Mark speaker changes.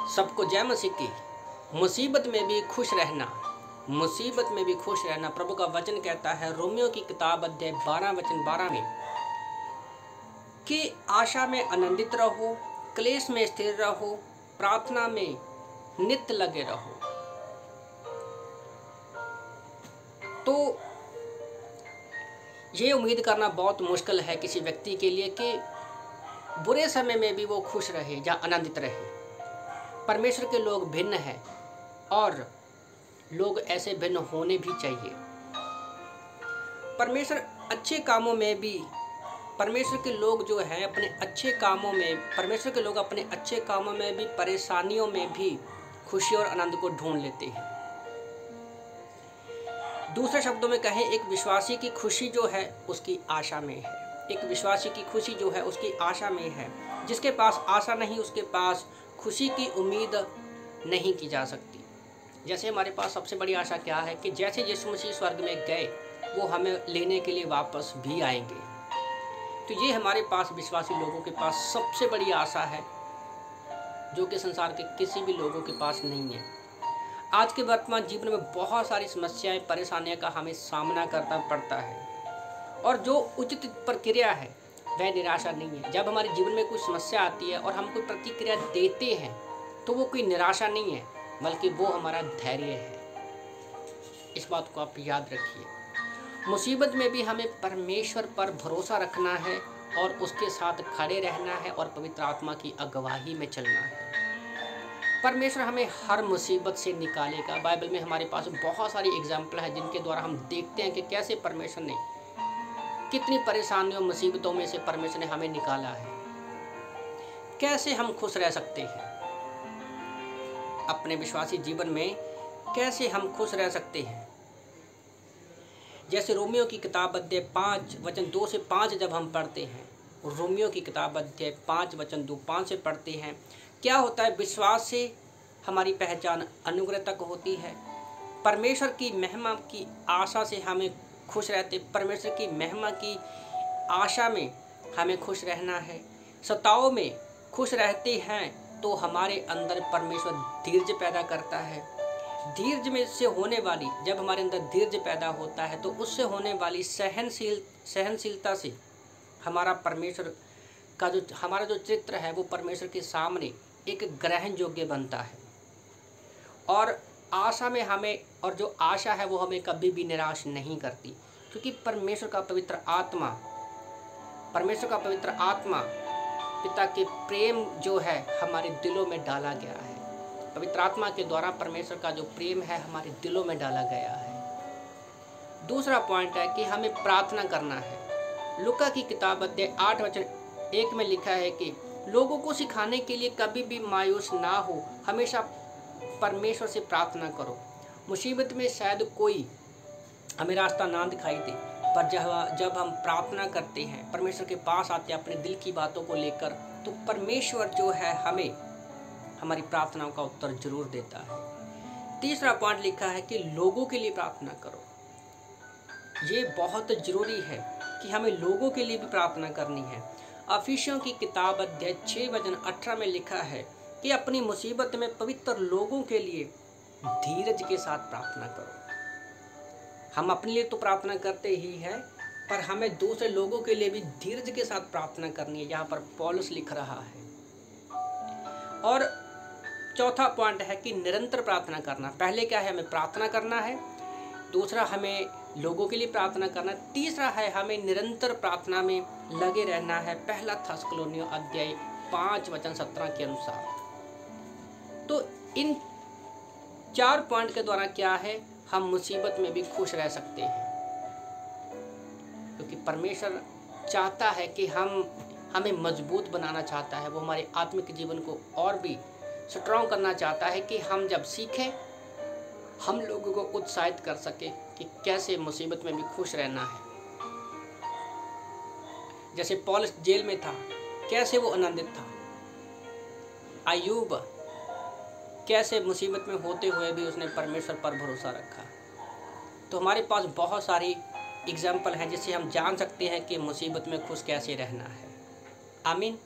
Speaker 1: सबको जय मसीह की। मुसीबत में भी खुश रहना, मुसीबत में भी खुश रहना। प्रभु का वचन कहता है रोमियो की किताब अध्याय 12 वचन 12 में कि आशा में आनंदित रहो, क्लेश में स्थिर रहो, प्रार्थना में नित्य लगे रहो। तो ये उम्मीद करना बहुत मुश्किल है किसी व्यक्ति के लिए कि बुरे समय में भी वो खुश रहे या आनंदित रहे। परमेश्वर के लोग भिन्न हैं और लोग ऐसे भिन्न होने भी चाहिए। परमेश्वर अच्छे कामों में भी, परमेश्वर के लोग जो हैं अपने अच्छे कामों में, परमेश्वर के लोग अपने अच्छे कामों में भी, परेशानियों में भी खुशी और आनंद को ढूंढ लेते हैं। दूसरे शब्दों में कहें, एक विश्वासी की खुशी जो है उसकी आशा में है। एक विश्वासी की खुशी जो है उसकी आशा में है। जिसके पास आशा नहीं उसके पास खुशी की उम्मीद नहीं की जा सकती। जैसे हमारे पास सबसे बड़ी आशा क्या है कि जैसे यीशु मसीह स्वर्ग में गए वो हमें लेने के लिए वापस भी आएंगे। तो ये हमारे पास विश्वासी लोगों के पास सबसे बड़ी आशा है जो कि संसार के किसी भी लोगों के पास नहीं है। आज के वर्तमान जीवन में बहुत सारी समस्याएं, परेशानियों का हमें सामना करना पड़ता है और जो उचित प्रक्रिया है वह निराशा नहीं है। जब हमारे जीवन में कोई समस्या आती है और हम कोई प्रतिक्रिया देते हैं तो वो कोई निराशा नहीं है बल्कि वो हमारा धैर्य है। इस बात को आप याद रखिए। मुसीबत में भी हमें परमेश्वर पर भरोसा रखना है और उसके साथ खड़े रहना है और पवित्र आत्मा की अगुवाई में चलना है। परमेश्वर हमें हर मुसीबत से निकालेगा। बाइबल में हमारे पास बहुत सारी एग्जाम्पल है जिनके द्वारा हम देखते हैं कि कैसे परमेश्वर ने कितनी परेशानियों मुसीबतों में से परमेश्वर ने हमें निकाला है। कैसे हम खुश रह सकते हैं अपने विश्वासी जीवन में, कैसे हम खुश रह सकते हैं। जैसे रोमियो की किताब अध्याय 5 वचन 2 से 5 जब हम पढ़ते हैं, रोमियो की किताब अध्याय 5 वचन 2-5 से पढ़ते हैं, क्या होता है? विश्वास से हमारी पहचान अनुग्रह तक होती है। परमेश्वर की महिमा की आशा से हमें खुश रहते, परमेश्वर की महिमा की आशा में हमें खुश रहना है। सताओं में खुश रहते हैं तो हमारे अंदर परमेश्वर धीरज पैदा करता है। धीरज में से होने वाली, जब हमारे अंदर धीरज पैदा होता है तो उससे होने वाली सहनशीलता से हमारा परमेश्वर का हमारा जो चित्र है वो परमेश्वर के सामने एक ग्रहण योग्य बनता है। और आशा में हमें, और जो आशा है वो हमें कभी भी निराश नहीं करती, क्योंकि परमेश्वर का पवित्र आत्मा पिता के प्रेम जो है हमारे दिलों में डाला गया है। पवित्र आत्मा के द्वारा परमेश्वर का जो प्रेम है हमारे दिलों में डाला गया है। दूसरा पॉइंट है कि हमें प्रार्थना करना है। लूका की किताब अध्याय 8 वचन 1 में लिखा है कि लोगों को सिखाने के लिए कभी भी मायूस ना हो, हमेशा परमेश्वर से प्रार्थना करो। मुसीबत में शायद कोई हमें रास्ता ना दिखाई दे, पर जब हम प्रार्थना करते हैं, परमेश्वर के पास आते हैं अपने दिल की बातों को लेकर, तो परमेश्वर जो है हमें हमारी प्रार्थनाओं का उत्तर जरूर देता है। तीसरा पॉइंट लिखा है कि लोगों के लिए प्रार्थना करो। ये बहुत ज़रूरी है कि हमें लोगों के लिए भी प्रार्थना करनी है। अफिसियों की किताब अध्याय 6 वचन 18 में लिखा है कि अपनी मुसीबत में पवित्र लोगों के लिए धीरज के साथ प्रार्थना करो। हम अपने लिए तो प्रार्थना करते ही हैं, पर हमें दूसरे लोगों के लिए भी धीरज के साथ प्रार्थना करनी है, यहाँ पर पौलुस लिख रहा है। और चौथा पॉइंट है कि निरंतर प्रार्थना करना। पहले क्या है? हमें प्रार्थना करना है। दूसरा, हमें लोगों के लिए प्रार्थना करना। तीसरा है हमें निरंतर प्रार्थना में लगे रहना है। पहला थेसलोनियों अध्याय 5 वचन 17 के अनुसार। तो इन 4 पॉइंट के द्वारा क्या है, हम मुसीबत में भी खुश रह सकते हैं, क्योंकि परमेश्वर चाहता है कि हमें मजबूत बनाना चाहता है। वो हमारे आत्मिक जीवन को और भी स्ट्रॉन्ग करना चाहता है कि हम जब सीखें, हम लोगों को उत्साहित कर सके कि कैसे मुसीबत में भी खुश रहना है। जैसे पौलुस जेल में था, कैसे वो आनंदित था। अय्यूब कैसे मुसीबत में होते हुए भी उसने परमेश्वर पर भरोसा रखा। तो हमारे पास बहुत सारी एग्जाम्पल हैं जिससे हम जान सकते हैं कि मुसीबत में खुश कैसे रहना है। आमीन।